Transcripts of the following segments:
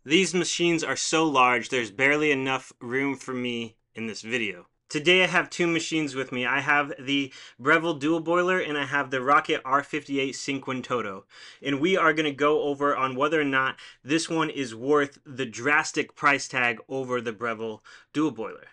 These machines are so large, there's barely enough room for me in this video. Today I have two machines with me. I have the Breville Dual Boiler and I have the Rocket R58 Cinquentotto. And we are going to go over on whether or not this one is worth the drastic price tag over the Breville Dual Boiler.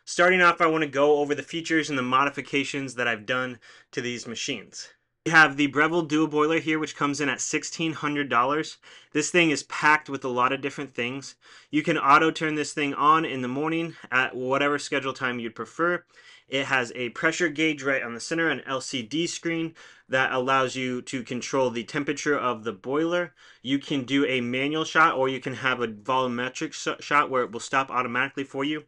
Starting off, I want to go over the features and the modifications that I've done to these machines. We have the Breville Dual Boiler here, which comes in at $1,600. This thing is packed with a lot of different things. You can auto turn this thing on in the morning at whatever schedule time you'd prefer. It has a pressure gauge right on the center, an LCD screen that allows you to control the temperature of the boiler. You can do a manual shot or you can have a volumetric shot where it will stop automatically for you.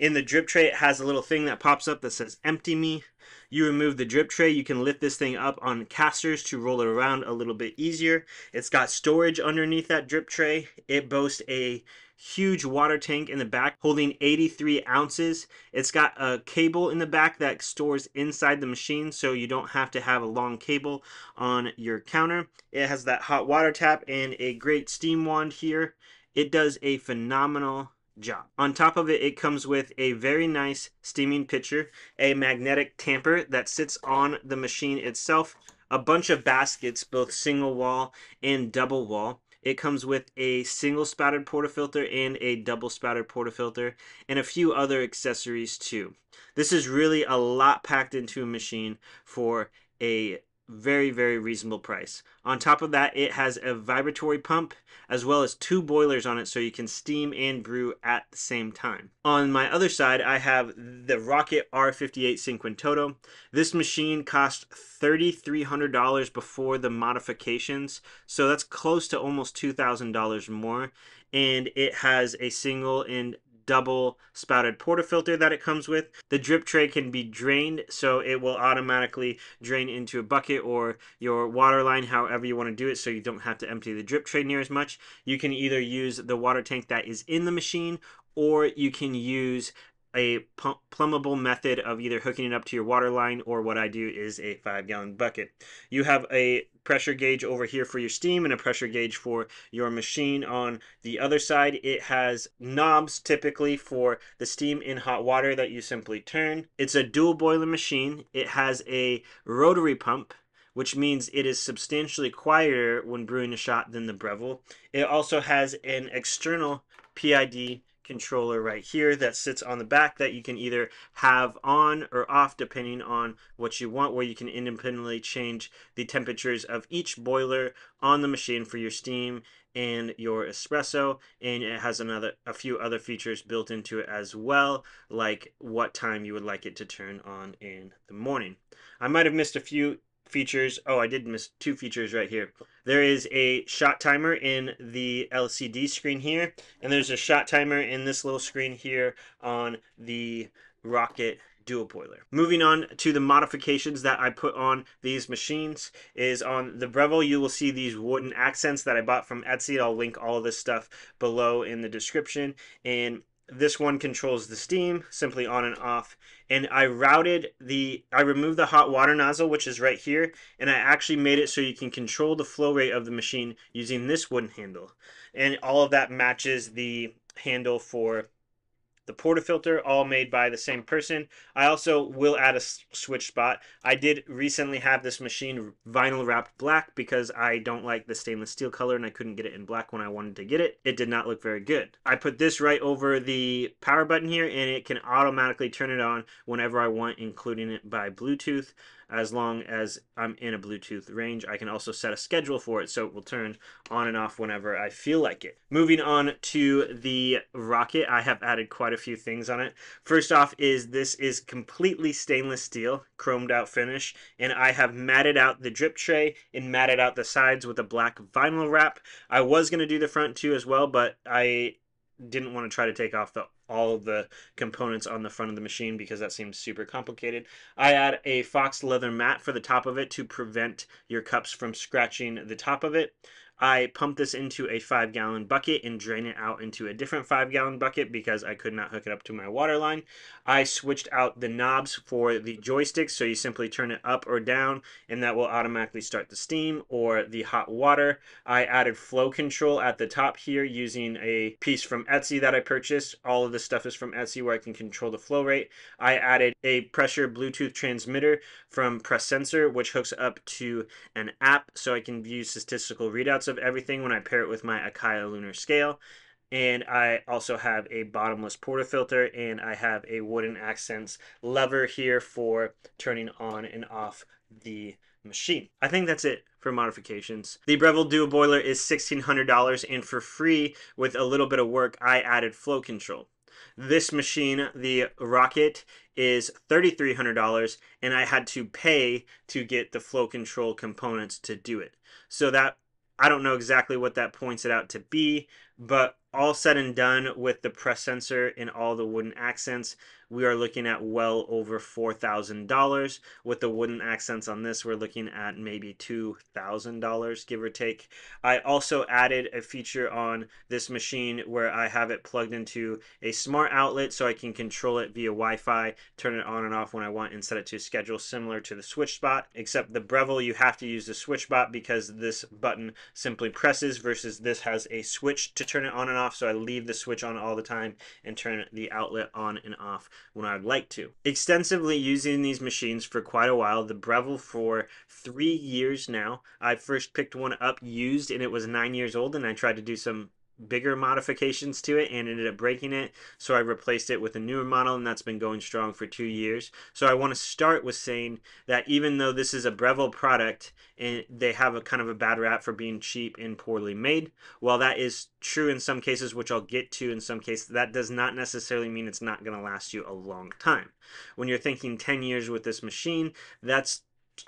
In the drip tray, it has a little thing that pops up that says empty me. You remove the drip tray, you can lift this thing up on casters to roll it around a little bit easier. It's got storage underneath that drip tray. It boasts a huge water tank in the back holding 83 ounces. It's got a cable in the back that stores inside the machine so you don't have to have a long cable on your counter. It has that hot water tap and a great steam wand here. It does a phenomenal job. On top of it, it comes with a very nice steaming pitcher, a magnetic tamper that sits on the machine itself, a bunch of baskets, both single wall and double wall. It comes with a single spouted portafilter and a double spouted portafilter, and a few other accessories too. This is really a lot packed into a machine for a very reasonable price. On top of that, it has a vibratory pump as well as two boilers on it so you can steam and brew at the same time. On my other side, I have the Rocket R58 Cinquentotto. This machine cost $3,300 before the modifications, so that's close to almost $2,000 more, and it has a single and double spouted portafilter that it comes with. The drip tray can be drained, so it will automatically drain into a bucket or your water line, however you want to do it, so you don't have to empty the drip tray near as much. You can either use the water tank that is in the machine, or you can use a plumbable method of either hooking it up to your water line, or what I do is a 5-gallon bucket. You have a pressure gauge over here for your steam and a pressure gauge for your machine on the other side. It has knobs typically for the steam and hot water that you simply turn. It's a dual boiler machine. It has a rotary pump, which means it is substantially quieter when brewing a shot than the Breville. It also has an external PID controller right here that sits on the back that you can either have on or off depending on what you want, where you can independently change the temperatures of each boiler on the machine for your steam and your espresso. And it has a few other features built into it as well, like what time you would like it to turn on in the morning. I might have missed a few features. Oh, I did miss two features right here. There is a shot timer in the LCD screen here, and there's a shot timer in this little screen here on the Rocket Dual Boiler. Moving on to the modifications that I put on these machines is on the Breville, you will see these wooden accents that I bought from Etsy. I'll link all of this stuff below in the description. And this one controls the steam, simply on and off. And I removed the hot water nozzle, which is right here, and I actually made it so you can control the flow rate of the machine using this wooden handle. And all of that matches the handle for the portafilter, all made by the same person. I also will add a switch spot. I did recently have this machine vinyl wrapped black because I don't like the stainless steel color and I couldn't get it in black when I wanted to get it. It did not look very good. I put this right over the power button here and it can automatically turn it on whenever I want, including it by Bluetooth. As long as I'm in a Bluetooth range, I can also set a schedule for it so it will turn on and off whenever I feel like it. Moving on to the Rocket, I have added quite a few things on it. First off is this is completely stainless steel, chromed out finish, and I have matted out the drip tray and matted out the sides with a black vinyl wrap. I was going to do the front too as well, but I didn't want to try to take off all of the components on the front of the machine because that seems super complicated. I add a fox leather mat for the top of it to prevent your cups from scratching the top of it. I pump this into a 5-gallon bucket and drain it out into a different 5-gallon bucket because I could not hook it up to my water line. I switched out the knobs for the joysticks, so you simply turn it up or down and that will automatically start the steam or the hot water. I added flow control at the top here using a piece from Etsy that I purchased. All of this stuff is from Etsy where I can control the flow rate. I added a pressure Bluetooth transmitter from Press Sensor, which hooks up to an app so I can view statistical readouts of everything when I pair it with my Akai lunar scale. And I also have a bottomless portafilter, and I have a wooden accents lever here for turning on and off the machine. I think that's it for modifications. The Breville Dual Boiler is $1,600, and for free, with a little bit of work, I added flow control. This machine, the Rocket, is $3,300, and I had to pay to get the flow control components to do it. So that, I don't know exactly what that points it out to be, but all said and done with the press sensor and all the wooden accents, we are looking at well over $4,000. With the wooden accents on this, we're looking at maybe $2,000, give or take. I also added a feature on this machine where I have it plugged into a smart outlet so I can control it via Wi-Fi, turn it on and off when I want, and set it to schedule similar to the switch spot. Except the Breville, you have to use the switch spot because this button simply presses versus this has a switch to turn it on and off. So I leave the switch on all the time and turn the outlet on and off when I would like to. Extensively using these machines for quite a while, the Breville for 3 years now. I first picked one up used and it was 9 years old, and I tried to do some bigger modifications to it and ended up breaking it, so I replaced it with a newer model, and that's been going strong for 2 years. So I want to start with saying that even though this is a Breville product and they have a kind of a bad rap for being cheap and poorly made, while that is true in some cases, which I'll get to in some cases, that does not necessarily mean it's not going to last you a long time. When you're thinking 10 years with this machine, that's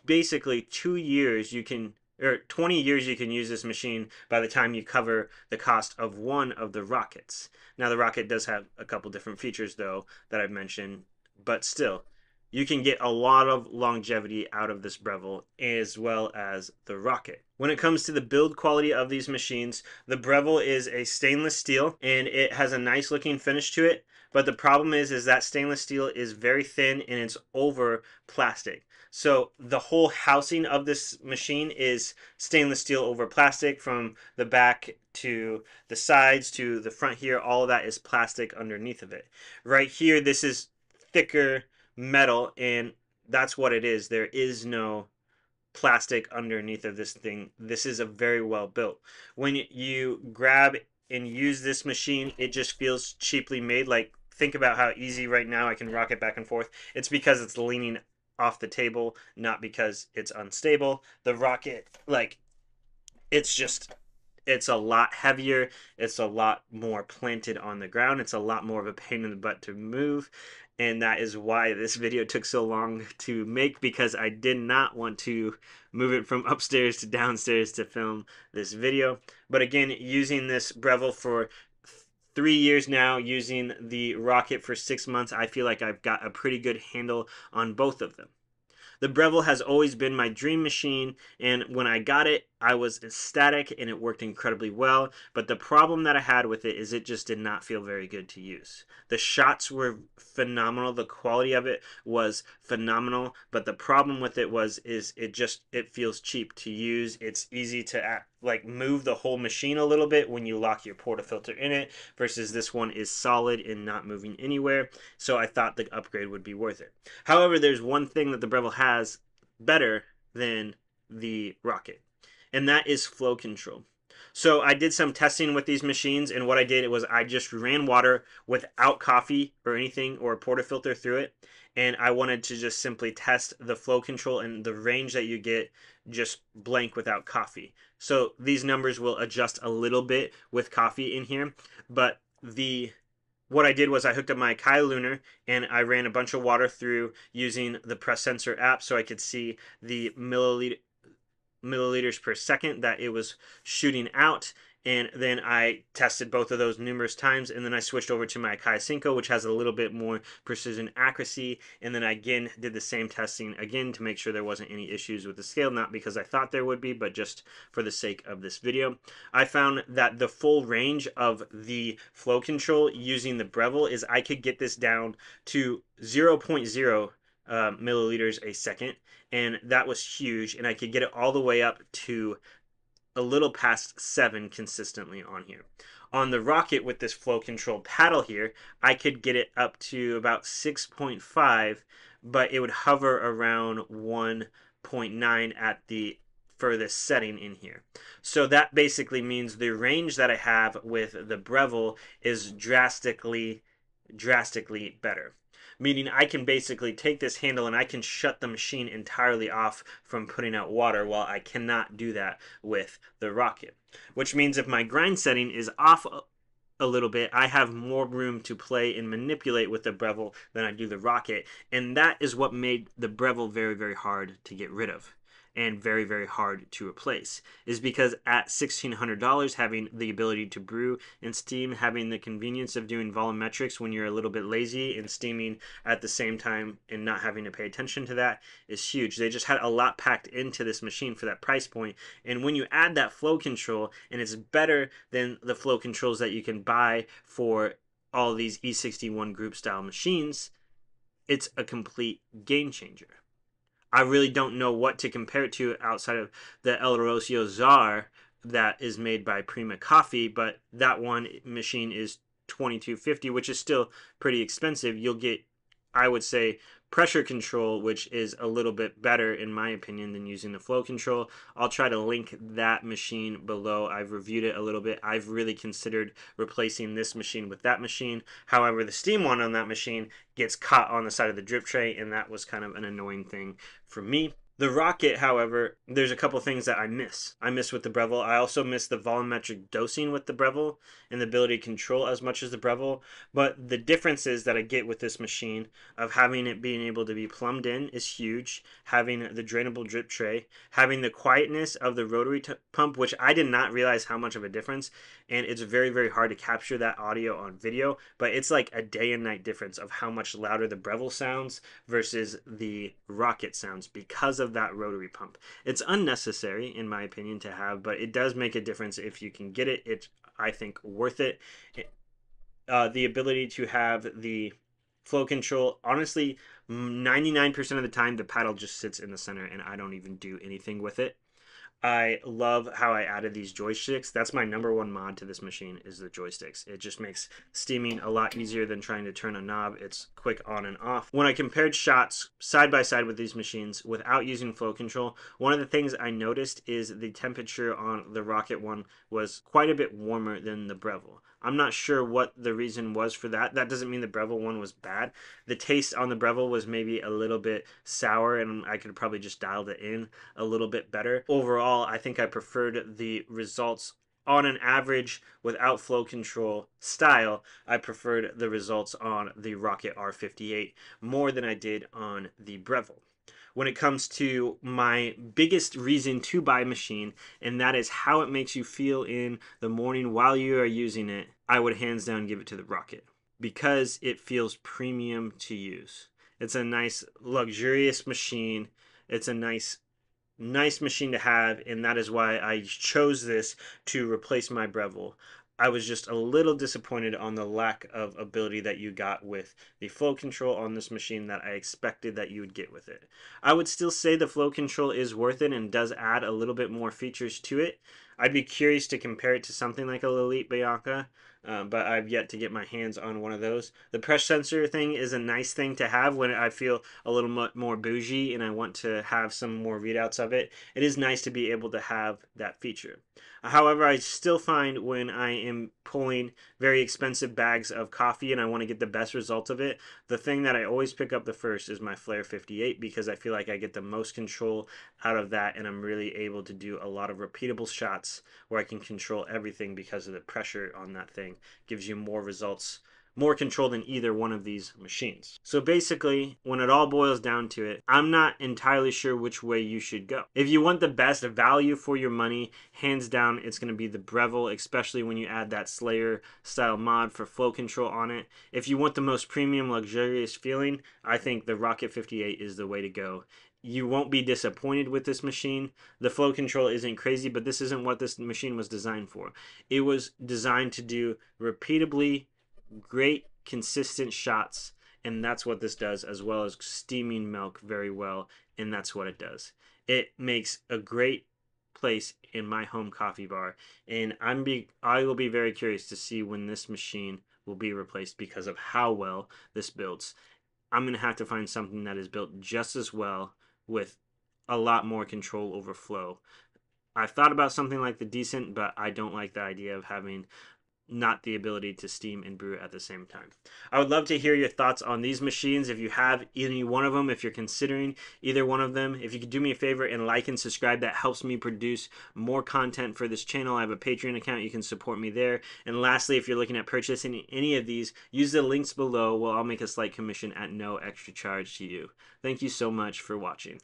basically 2 years you can, or 20 years you can use this machine by the time you cover the cost of one of the Rockets. Now the Rocket does have a couple different features though that I've mentioned, but still, you can get a lot of longevity out of this Breville as well as the Rocket. When it comes to the build quality of these machines, the Breville is a stainless steel and it has a nice looking finish to it, but the problem is that stainless steel is very thin and it's over plastic. So the whole housing of this machine is stainless steel over plastic, from the back to the sides to the front here. All of that is plastic underneath of it. Right here, this is thicker metal, and that's what it is. There is no plastic underneath of this thing. This is a very well built. When you grab and use this machine, it just feels cheaply made. Like, think about how easy right now I can rock it back and forth. It's because it's leaning off the table, not because it's unstable. The Rocket, like, it's a lot heavier, it's a lot more planted on the ground, it's a lot more of a pain in the butt to move, and that is why this video took so long to make, because I did not want to move it from upstairs to downstairs to film this video. But again, using this Breville for 3 years now, using the Rocket for 6 months, I feel like I've got a pretty good handle on both of them. The Breville has always been my dream machine, and when I got it, I was ecstatic and it worked incredibly well, but the problem that I had with it is it just did not feel very good to use. The shots were phenomenal, the quality of it was phenomenal, but the problem with it is it feels cheap to use. It's easy to move the whole machine a little bit when you lock your portafilter in it, versus this one is solid and not moving anywhere, so I thought the upgrade would be worth it. However, there's one thing that the Breville has better than the Rocket, and that is flow control. So I did some testing with these machines, and what I did was I just ran water without coffee or anything or a portafilter through it, and I wanted to just simply test the flow control and the range that you get just blank without coffee. So these numbers will adjust a little bit with coffee in here, but what I did was I hooked up my Akai Lunar and I ran a bunch of water through using the Press Sensor app so I could see the milliliters per second that it was shooting out, And then I tested both of those numerous times, and then I switched over to my Akai Cinco, which has a little bit more precision accuracy, and then I again did the same testing again to make sure there wasn't any issues with the scale, not because I thought there would be, but just for the sake of this video. I found that the full range of the flow control using the Breville is I could get this down to 0.0 milliliters a second, and that was huge, and I could get it all the way up to a little past 7 consistently on here. On the Rocket with this flow control paddle here, I could get it up to about 6.5, but it would hover around 1.9 at the furthest setting in here. So that basically means the range that I have with the Breville is drastically better. Meaning I can basically take this handle and I can shut the machine entirely off from putting out water, while I cannot do that with the Rocket. Which means if my grind setting is off a little bit, I have more room to play and manipulate with the Breville than I do the Rocket. And that is what made the Breville very hard to get rid of and very hard to replace, is because at $1,600, having the ability to brew and steam, having the convenience of doing volumetrics when you're a little bit lazy and steaming at the same time and not having to pay attention to that is huge. They just had a lot packed into this machine for that price point, and when you add that flow control, and it's better than the flow controls that you can buy for all these E61 group style machines, it's a complete game changer. I really don't know what to compare it to outside of the El Rocio Czar that is made by Prima Coffee, but that one machine is $22.50, which is still pretty expensive. You'll get, I would say, pressure control, which is a little bit better in my opinion than using the flow control. I'll try to link that machine below. I've reviewed it a little bit. I've really considered replacing this machine with that machine. However, the steam one on that machine gets caught on the side of the drip tray, and that was kind of an annoying thing for me. The Rocket, however, there's a couple things that I miss. I miss with the Breville. I also miss the volumetric dosing with the Breville and the ability to control as much as the Breville. But the differences that I get with this machine of having it being able to be plumbed in is huge. Having the drainable drip tray, having the quietness of the rotary pump, which I did not realize how much of a difference. And it's very hard to capture that audio on video, but it's like a day and night difference of how much louder the Breville sounds versus the Rocket sounds because of that rotary pump. It's unnecessary in my opinion to have, but it does make a difference if you can get it. It's, I think, worth it. The ability to have the flow control, honestly, 99% of the time the paddle just sits in the center and I don't even do anything with it. I love how I added these joysticks. That's my number one mod to this machine, is the joysticks. It just makes steaming a lot easier than trying to turn a knob. It's quick on and off. When I compared shots side by side with these machines without using flow control, one of the things I noticed is the temperature on the Rocket one was quite a bit warmer than the Breville. I'm not sure what the reason was for that. That doesn't mean the Breville one was bad. The taste on the Breville was maybe a little bit sour, and I could probably just dialed it in a little bit better. Overall, I think I preferred the results on an average without flow control style. I preferred the results on the Rocket R58 more than I did on the Breville. When it comes to my biggest reason to buy a machine, and that is how it makes you feel in the morning while you are using it, I would hands down give it to the Rocket because it feels premium to use. It's a nice luxurious machine. It's a nice machine to have, and that is why I chose this to replace my Breville. I was just a little disappointed on the lack of ability that you got with the flow control on this machine that I expected that you would get with it. I would still say the flow control is worth it and does add a little bit more features to it. I'd be curious to compare it to something like a Lilith Bianca, but I've yet to get my hands on one of those. The press sensor thing is a nice thing to have when I feel a little more bougie and I want to have some more readouts of it. It is nice to be able to have that feature. However, I still find when I am pulling very expensive bags of coffee and I want to get the best result of it, the thing that I always pick up the first is my Flare 58, because I feel like I get the most control out of that, and I'm really able to do a lot of repeatable shots where I can control everything because of the pressure on that thing. Gives you more results more control than either one of these machines. So basically, when it all boils down to it, I'm not entirely sure which way you should go. If you want the best value for your money, hands down, it's going to be the Breville, especially when you add that Slayer style mod for flow control on it. If you want the most premium, luxurious feeling, I think the Rocket 58 is the way to go. You won't be disappointed with this machine. The flow control isn't crazy, but this isn't what this machine was designed for. It was designed to do repeatably great consistent shots, and that's what this does, as well as steaming milk very well, and that's what it does. It makes a great place in my home coffee bar, and I will be very curious to see when this machine will be replaced because of how well this builds. I'm gonna have to find something that is built just as well with a lot more control over flow. I've thought about something like the Decent, but I don't like the idea of having not the ability to steam and brew at the same time. I would love to hear your thoughts on these machines. If you have any one of them, if you're considering either one of them, if you could do me a favor and like and subscribe, that helps me produce more content for this channel. I have a Patreon account. You can support me there. And lastly, if you're looking at purchasing any of these, use the links below. Well, I'll make a slight commission at no extra charge to you. Thank you so much for watching.